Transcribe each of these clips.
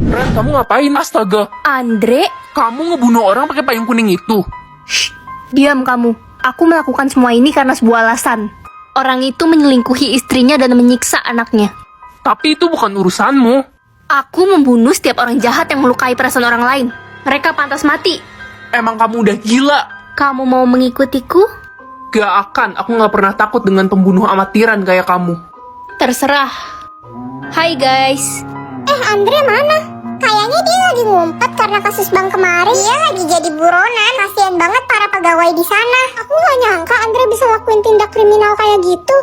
Ren, kamu ngapain? Astaga, Andre, kamu ngebunuh orang pakai payung kuning itu. diam kamu. Aku melakukan semua ini karena sebuah alasan. Orang itu menyelingkuhi istrinya dan menyiksa anaknya. Tapi itu bukan urusanmu. Aku membunuh setiap orang jahat yang melukai perasaan orang lain. Mereka pantas mati. Emang kamu udah gila? Kamu mau mengikutiku? Gak akan, aku gak pernah takut dengan pembunuh amatiran kayak kamu. Terserah. Hai guys. Andre mana? Kayaknya dia lagi ngumpet karena kasus bank kemarin. Dia lagi jadi buronan. Kasian banget para pegawai di sana. Aku gak nyangka Andre bisa lakuin tindak kriminal kayak gitu.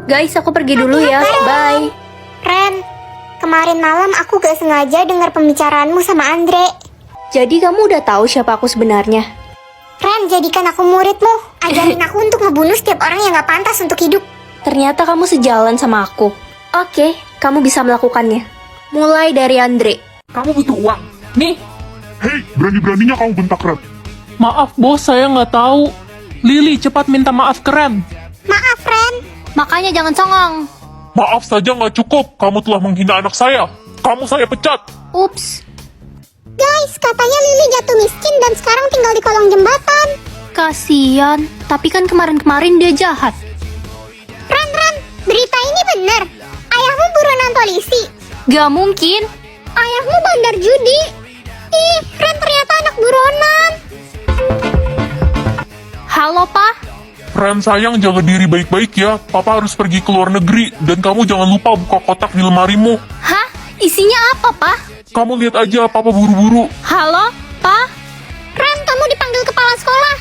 Guys, aku pergi dulu ya. Bye. Ren, kemarin malam aku gak sengaja dengar pembicaraanmu sama Andre. Jadi kamu udah tahu siapa aku sebenarnya? Ren, jadikan aku muridmu. Ajarin aku untuk ngebunuh setiap orang yang gak pantas untuk hidup. Ternyata kamu sejalan sama aku. Oke, kamu bisa melakukannya. Mulai dari Andre. Kamu butuh uang. Nih, Hei, berani-beraninya kamu bentak Ren. maaf bos, saya nggak tahu. Lily, cepat minta maaf ke Ren. Maaf, Ren. Makanya jangan songong. Maaf saja nggak cukup, kamu telah menghina anak saya. Kamu saya pecat. Ups, Guys, katanya Lily jatuh miskin dan sekarang tinggal di kolong jembatan. kasian. Tapi kan kemarin-kemarin dia jahat. Ren, berita ini benar. Ayahmu buronan polisi. Gak mungkin. Ayahmu bandar judi. Ih, Ren ternyata anak buronan. Halo, Pak. Ren sayang, jaga diri baik-baik ya. Papa harus pergi ke luar negeri. Dan kamu jangan lupa buka kotak di lemarimu. Hah? Isinya apa, Pak? Kamu lihat aja, Papa buru-buru. Halo, Pak? Ren, kamu dipanggil kepala sekolah.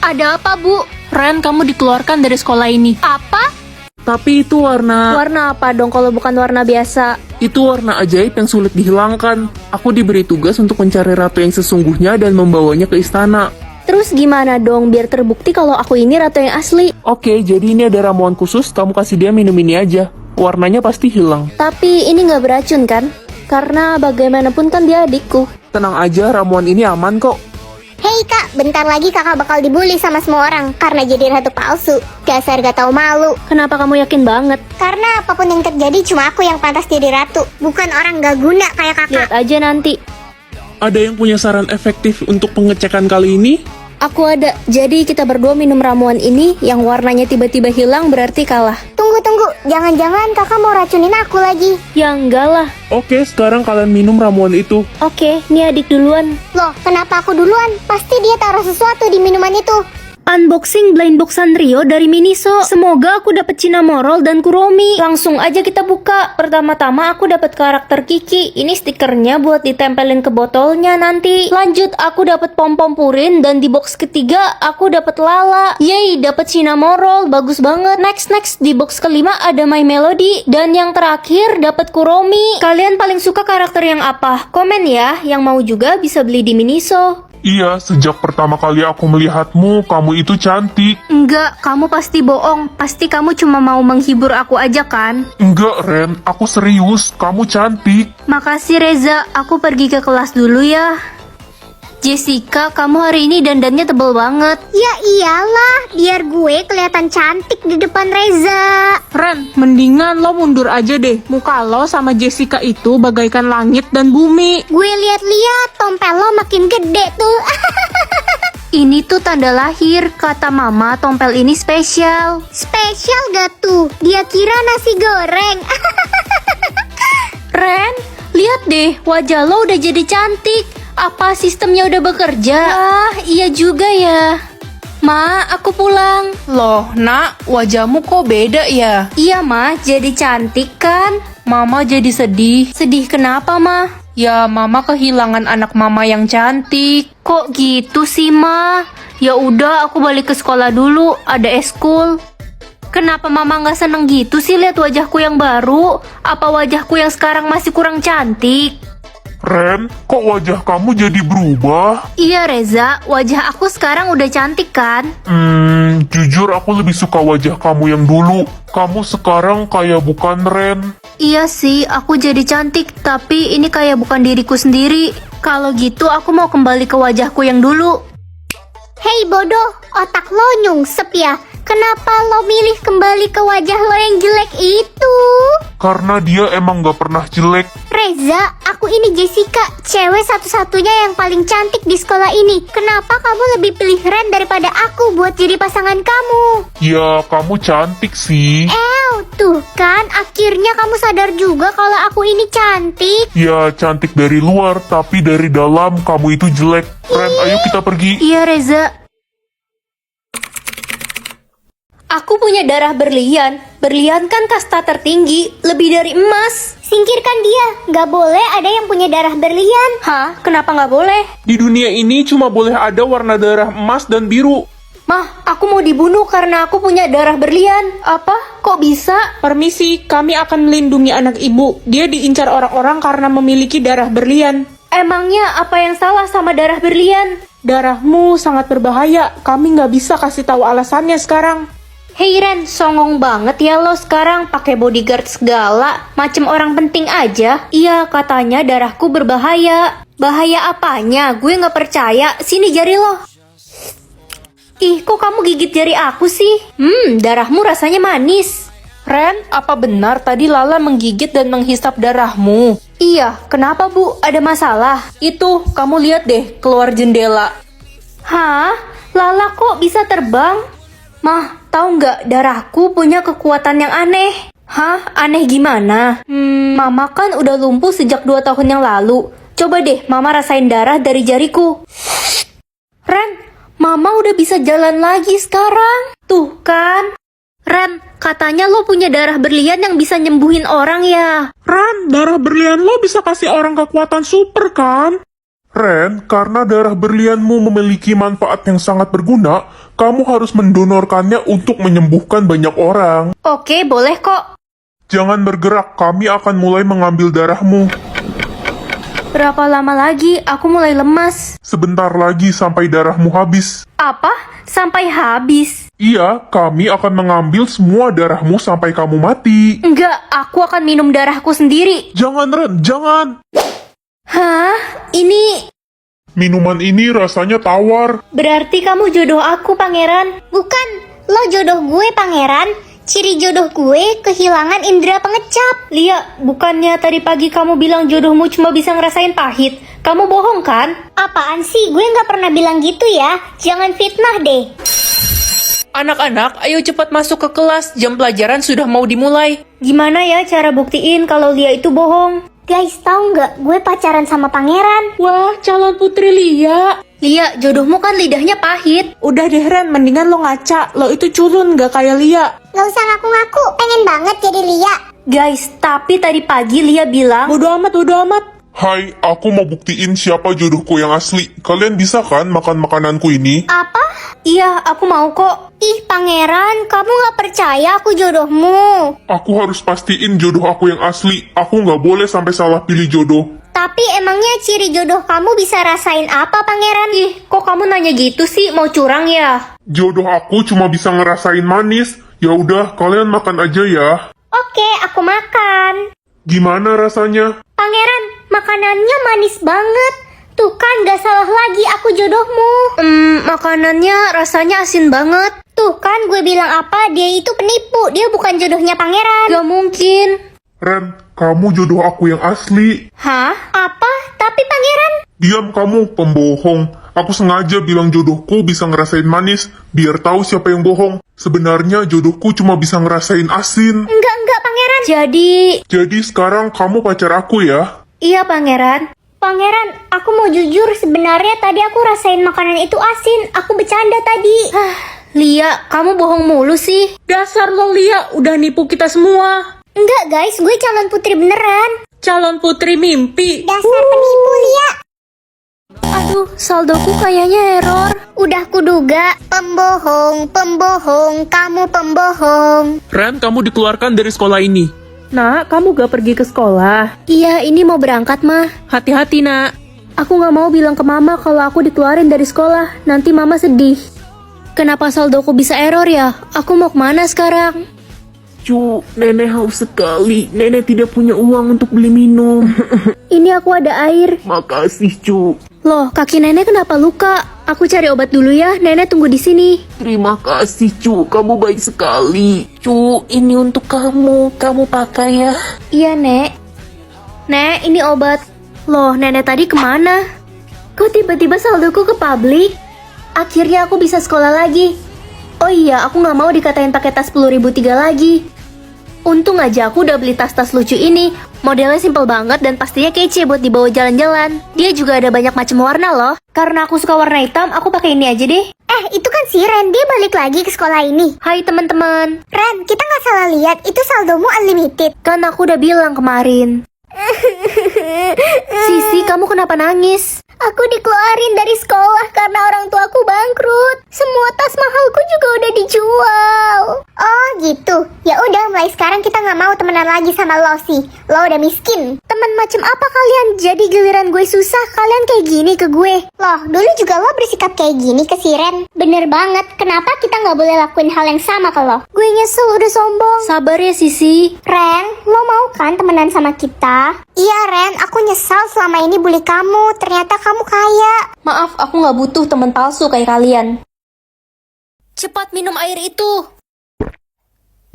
Ada apa, Bu? Ren, kamu dikeluarkan dari sekolah ini. Apa? Tapi itu warna... Warna apa dong kalau bukan warna biasa? Itu warna ajaib yang sulit dihilangkan. Aku diberi tugas untuk mencari ratu yang sesungguhnya dan membawanya ke istana. Terus gimana dong biar terbukti kalau aku ini ratu yang asli? Oke, jadi ini ada ramuan khusus, kamu kasih dia minum ini aja. Warnanya pasti hilang. Tapi ini nggak beracun kan? Karena bagaimanapun kan dia adikku. Tenang aja, ramuan ini aman kok. Hei kak, bentar lagi kakak bakal dibully sama semua orang karena jadi ratu palsu. Dasar gak tahu malu. Kenapa kamu yakin banget? Karena apapun yang terjadi cuma aku yang pantas jadi ratu, bukan orang gak guna kayak kakak. Lihat aja nanti. Ada yang punya saran efektif untuk pengecekan kali ini? Aku ada. Jadi kita berdua minum ramuan ini yang warnanya tiba-tiba hilang berarti kalah. Tunggu, jangan-jangan kakak mau racunin aku lagi. Ya enggak lah. Oke, sekarang kalian minum ramuan itu. Oke, ini adik duluan. Loh, kenapa aku duluan? Pasti dia taruh sesuatu di minuman itu. Unboxing blind box Sanrio dari Miniso. Semoga aku dapat Cinnamoroll dan Kuromi. Langsung aja kita buka. Pertama-tama aku dapat karakter Kiki. Ini stikernya buat ditempelin ke botolnya nanti. Lanjut aku dapat pom-pom purin dan di box ketiga aku dapat Lala. Yeay, dapat Cinnamoroll. Bagus banget. Next di box kelima ada My Melody dan yang terakhir dapat Kuromi. Kalian paling suka karakter yang apa? Komen ya. Yang mau juga bisa beli di Miniso. Iya, sejak pertama kali aku melihatmu, kamu itu cantik. Enggak, kamu pasti bohong. Pasti kamu cuma mau menghibur aku aja kan? Enggak, Ren, aku serius, kamu cantik. Makasih Reza, aku pergi ke kelas dulu ya. Jessica, kamu hari ini dandannya tebel banget. Ya iyalah, biar gue kelihatan cantik di depan Reza. Ren, mendingan lo mundur aja deh. Muka lo sama Jessica itu bagaikan langit dan bumi. Gue lihat-lihat tompel lo makin gede tuh. Ini tuh tanda lahir, kata mama tompel ini spesial. Spesial gak tuh? Dia kira nasi goreng. Ren, lihat deh, wajah lo udah jadi cantik. Apa sistemnya udah bekerja? Wah, iya juga ya. Ma, aku pulang. Loh, nak, wajahmu kok beda ya? Iya, Ma, jadi cantik kan? Mama jadi sedih. Sedih kenapa, Ma? Ya, mama kehilangan anak mama yang cantik. Kok gitu sih, Ma? Ya udah, aku balik ke sekolah dulu, ada eskul. Kenapa mama nggak seneng gitu sih lihat wajahku yang baru? Apa wajahku yang sekarang masih kurang cantik? Ren, kok wajah kamu jadi berubah? Iya Reza, wajah aku sekarang udah cantik kan? Jujur aku lebih suka wajah kamu yang dulu. Kamu sekarang kayak bukan Ren. Iya sih, aku jadi cantik, tapi ini kayak bukan diriku sendiri. Kalau gitu aku mau kembali ke wajahku yang dulu. Hei bodoh, otak lo nyungsep ya. kenapa lo milih kembali ke wajah lo yang jelek itu? Karena dia emang gak pernah jelek. Reza, aku ini Jessica, cewek satu-satunya yang paling cantik di sekolah ini. Kenapa kamu lebih pilih Ren daripada aku buat jadi pasangan kamu? Ya, kamu cantik sih. Tuh kan, akhirnya kamu sadar juga kalau aku ini cantik. Ya, cantik dari luar, tapi dari dalam kamu itu jelek. Ren, ayo kita pergi. Iya Reza. Aku punya darah berlian. Berlian kan kasta tertinggi, lebih dari emas. Singkirkan dia, gak boleh ada yang punya darah berlian. Hah? Kenapa nggak boleh? Di dunia ini cuma boleh ada warna darah emas dan biru. Mah, aku mau dibunuh karena aku punya darah berlian. Apa? Kok bisa? Permisi, kami akan melindungi anak ibu. Dia diincar orang-orang karena memiliki darah berlian. Emangnya apa yang salah sama darah berlian? Darahmu sangat berbahaya. Kami nggak bisa kasih tahu alasannya sekarang. Hei Ren, songong banget ya lo sekarang pakai bodyguard segala, macem orang penting aja. Iya, katanya darahku berbahaya. Bahaya apanya? Gue nggak percaya. Sini jari lo. Ih, kok kamu gigit jari aku sih? Darahmu rasanya manis. Ren, apa benar tadi Lala menggigit dan menghisap darahmu? Iya, kenapa Bu? Ada masalah? Itu, kamu lihat deh, keluar jendela. Hah? Lala kok bisa terbang? Mah, tahu nggak darahku punya kekuatan yang aneh? Hah? Aneh gimana? Mama kan udah lumpuh sejak 2 tahun yang lalu. Coba deh Mama rasain darah dari jariku. Ren, Mama udah bisa jalan lagi sekarang. Tuh kan? Ren, katanya lo punya darah berlian yang bisa nyembuhin orang ya? Ren, darah berlian lo bisa kasih orang kekuatan super kan? Ren, karena darah berlianmu memiliki manfaat yang sangat berguna, kamu harus mendonorkannya untuk menyembuhkan banyak orang. Oke, boleh kok. Jangan bergerak, kami akan mulai mengambil darahmu. Berapa lama lagi? Aku mulai lemas. Sebentar lagi sampai darahmu habis. Apa? Sampai habis? Iya, kami akan mengambil semua darahmu sampai kamu mati. Enggak, aku akan minum darahku sendiri. Jangan, Ren, jangan. Hah? Ini... Minuman ini rasanya tawar. Berarti kamu jodoh aku, Pangeran. Bukan, lo jodoh gue pangeran. Ciri jodoh gue kehilangan indera pengecap. Lia, bukannya tadi pagi kamu bilang jodohmu cuma bisa ngerasain pahit? Kamu bohong kan? Apaan sih, gue gak pernah bilang gitu ya. Jangan fitnah deh. Anak-anak, ayo cepat masuk ke kelas. Jam pelajaran sudah mau dimulai. Gimana ya cara buktiin kalau Lia itu bohong? Guys, tahu nggak? Gue pacaran sama pangeran. Wah, calon putri Lia. Lia, jodohmu kan lidahnya pahit. Udah deh Ren, mendingan lo ngaca. Lo itu culun, gak kayak Lia. Gak usah ngaku-ngaku, pengen banget jadi Lia. Guys, tapi tadi pagi Lia bilang... Bodo amat, bodo amat. Hai, aku mau buktiin siapa jodohku yang asli. Kalian bisa kan makan makananku ini? Apa? Iya, aku mau kok. Ih, pangeran, kamu gak percaya aku jodohmu. Aku harus pastiin jodoh aku yang asli. Aku nggak boleh sampai salah pilih jodoh. Tapi emangnya ciri jodoh kamu bisa rasain apa, pangeran? Ih, kok kamu nanya gitu sih? Mau curang ya? Jodoh aku cuma bisa ngerasain manis. Ya udah, kalian makan aja ya. Oke, aku makan. Gimana rasanya? Pangeran, makanannya manis banget. Tuh kan, gak salah lagi aku jodohmu. Makanannya rasanya asin banget. Tuh kan, gue bilang apa? Dia itu penipu. Dia bukan jodohnya pangeran. Gak mungkin. Ren, kamu jodoh aku yang asli. Hah? Apa? Tapi pangeran... Diam kamu, pembohong. Aku sengaja bilang jodohku bisa ngerasain manis, biar tahu siapa yang bohong. Sebenarnya jodohku cuma bisa ngerasain asin. Enggak, pangeran. Jadi sekarang kamu pacar aku ya? Iya, Pangeran. Pangeran, aku mau jujur, sebenarnya tadi aku rasain makanan itu asin. Aku bercanda tadi. Lia, kamu bohong mulu sih. Dasar lo Lia, udah nipu kita semua. Enggak guys, gue calon putri beneran. Calon putri mimpi. Dasar penipu, Lia. Aduh, saldoku kayaknya error. Udah kuduga. Pembohong, kamu pembohong. Ren, kamu dikeluarkan dari sekolah ini. Nak, kamu gak pergi ke sekolah? Iya, ini mau berangkat, Mah. Hati-hati nak. Aku gak mau bilang ke Mama kalau aku dikeluarin dari sekolah. Nanti Mama sedih. Kenapa saldoku bisa error ya? Aku mau kemana sekarang? Cu, nenek haus sekali. Nenek tidak punya uang untuk beli minum. Ini aku ada air. Makasih, Cu. Loh, kaki nenek kenapa luka? Aku cari obat dulu ya, nenek tunggu di sini. Terima kasih, Cu. Kamu baik sekali. Cu, ini untuk kamu. Kamu pakai ya. Iya, Nek. Nek, ini obat. Loh, nenek tadi kemana? Kok tiba-tiba saldoku ke publik? Akhirnya aku bisa sekolah lagi. Oh iya, aku nggak mau dikatain pakai tas 10.003 lagi. Untung aja aku udah beli tas-tas lucu ini. Modelnya simple banget dan pastinya kece buat dibawa jalan-jalan. Dia juga ada banyak macam warna loh. Karena aku suka warna hitam, aku pakai ini aja deh. Itu kan si Ren, dia balik lagi ke sekolah ini. Hai teman-teman. Ren, kita nggak salah lihat, itu saldomu unlimited. Kan aku udah bilang kemarin. Sisi, kamu kenapa nangis? Aku dikeluarin dari sekolah karena orang tuaku bangkrut. Semua tas mahalku juga udah dijual. Oh gitu. Ya udah, mulai sekarang kita nggak mau temenan lagi sama lo sih. Lo udah miskin. Temen macam apa kalian? Jadi giliran gue susah, kalian kayak gini ke gue. Loh, dulu juga lo bersikap kayak gini ke si Ren. Bener banget. Kenapa kita nggak boleh lakuin hal yang sama ke lo? Gue nyesel udah sombong. Sabar ya Sisi. Ren, lo mau kan temenan sama kita? Iya Ren, aku nyesal selama ini bully kamu. Ternyata kamu kaya. Maaf, aku nggak butuh teman palsu kayak kalian. Cepat minum air itu.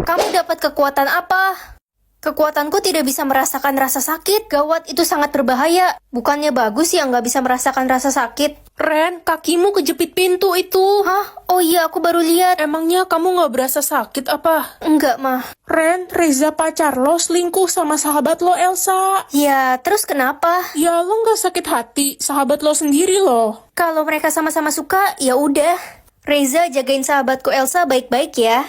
Kamu dapat kekuatan apa? Kekuatanku tidak bisa merasakan rasa sakit. Gawat, itu sangat berbahaya. Bukannya bagus ya nggak bisa merasakan rasa sakit? Ren, kakimu kejepit pintu itu. Hah? Oh iya, aku baru lihat. Emangnya kamu nggak berasa sakit apa? Enggak, mah. Ren, Reza pacar lo selingkuh sama sahabat lo Elsa. Ya, terus kenapa? Ya lo nggak sakit hati, sahabat lo sendiri loh. Kalau mereka sama-sama suka, ya udah. Reza jagain sahabatku Elsa baik-baik ya.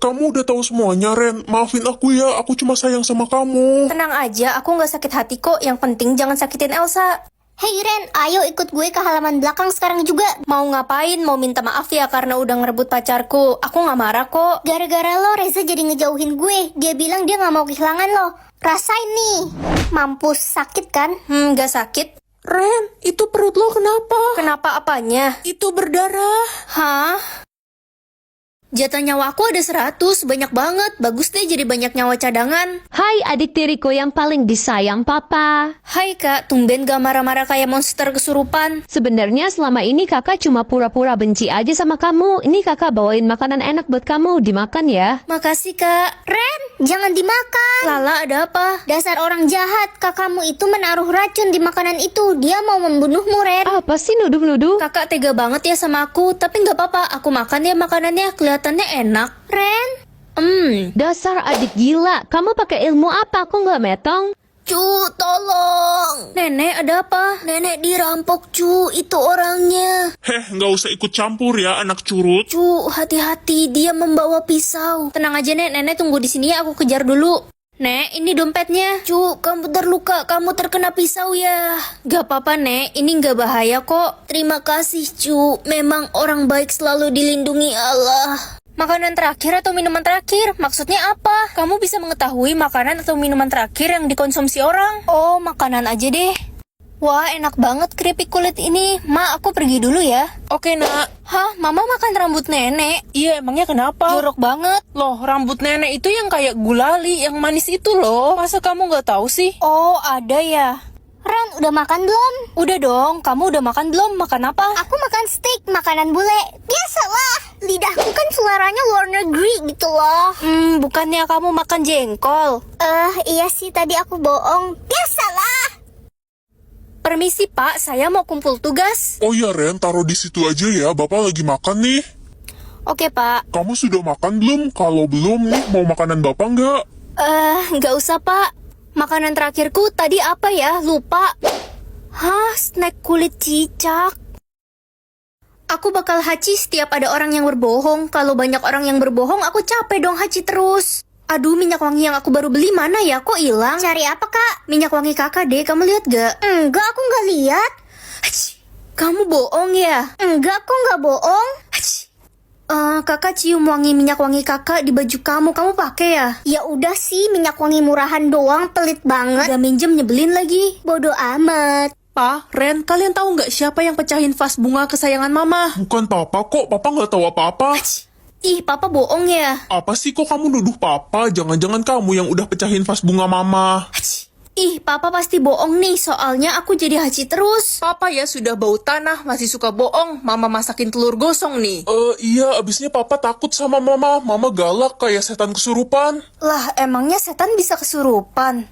Kamu udah tahu semuanya, Ren. Maafin aku ya, aku cuma sayang sama kamu. Tenang aja, aku nggak sakit hati kok. Yang penting jangan sakitin Elsa. Hey Ren, ayo ikut gue ke halaman belakang sekarang juga. Mau ngapain? Mau minta maaf ya karena udah ngerebut pacarku. Aku nggak marah kok. Gara-gara lo, Reza jadi ngejauhin gue. Dia bilang dia nggak mau kehilangan lo. Rasain nih. Mampus, sakit kan? Nggak sakit. Ren, itu perut lo kenapa? Kenapa apanya? Itu berdarah. Hah? Jatah nyawa aku ada 100, banyak banget. Bagus deh jadi banyak nyawa cadangan. Hai adik tiriku yang paling disayang papa. Hai kak, tumben gak marah-marah kayak monster kesurupan. Sebenarnya selama ini kakak cuma pura-pura benci aja sama kamu. Ini kakak bawain makanan enak buat kamu, dimakan ya. Makasih kak. Ren, jangan dimakan. Lala ada apa? Dasar orang jahat, kakakmu itu menaruh racun di makanan itu. Dia mau membunuhmu, Ren. Apa sih nuduh-nuduh? Kakak tega banget ya sama aku, tapi nggak apa-apa. Aku makan ya makanannya, kelihatannya enak. Ren, Dasar adik gila, kamu pakai ilmu apa? Aku nggak metong. Cu, tolong. Nenek ada apa? Nenek dirampok, Cu. Itu orangnya. Nggak usah ikut campur ya, anak curut. Cu, hati-hati. Dia membawa pisau. Tenang aja, Nek. Nenek tunggu di sini ya. Aku kejar dulu. Nek, ini dompetnya. Cu, kamu terluka. Kamu terkena pisau ya. Gak apa-apa, Nek. Ini gak bahaya kok. Terima kasih, Cu. Memang orang baik selalu dilindungi Allah. Makanan terakhir atau minuman terakhir? Maksudnya apa? Kamu bisa mengetahui makanan atau minuman terakhir yang dikonsumsi orang? Oh, makanan aja deh. Wah, enak banget keripik kulit ini. Ma, aku pergi dulu ya. Oke nak. Hah, Mama makan rambut nenek? Iya, emangnya kenapa? Jorok banget. Loh, rambut nenek itu yang kayak gulali, yang manis itu loh. Masa kamu nggak tahu sih? Oh, ada ya. Ren, udah makan belum? Udah dong, kamu udah makan belum? Makan apa? Aku makan steak, makanan bule. Biasalah, lidahku kan suaranya luar negeri gitu loh. Bukannya kamu makan jengkol? Iya sih, tadi aku bohong. Biasalah. Permisi Pak, saya mau kumpul tugas. Oh ya, Ren, taruh di situ aja ya. Bapak lagi makan nih. Oke Pak. Kamu sudah makan belum? Kalau belum nih, mau makanan Bapak nggak? Nggak usah Pak. Makanan terakhirku tadi apa ya? Lupa. Hah, snack kulit cicak. Aku bakal haci setiap ada orang yang berbohong. Kalau banyak orang yang berbohong, aku capek dong haci terus. Aduh, minyak wangi yang aku baru beli mana ya? Kok hilang? Cari apa, Kak? Minyak wangi kakak deh, kamu lihat gak? Enggak, aku nggak lihat. Haci, kamu bohong ya? Enggak, aku nggak bohong. Haci. Kakak cium wangi minyak wangi kakak di baju kamu pakai ya? Ya udah sih, minyak wangi murahan doang, pelit banget. Gak minjem nyebelin lagi. Bodoh amat. Pa, Ren, kalian tahu nggak siapa yang pecahin vas bunga kesayangan Mama? Bukan Papa kok, Papa nggak tahu apa-apa. Ih, Papa bohong ya? Apa sih kok kamu nuduh Papa? Jangan-jangan kamu yang udah pecahin vas bunga Mama. Haci. Ih, papa pasti bohong nih, soalnya aku jadi haji terus. Papa ya sudah bau tanah, masih suka bohong. Mama masakin telur gosong nih. Iya, abisnya papa takut sama mama. Mama galak kayak setan kesurupan. Lah, emangnya setan bisa kesurupan?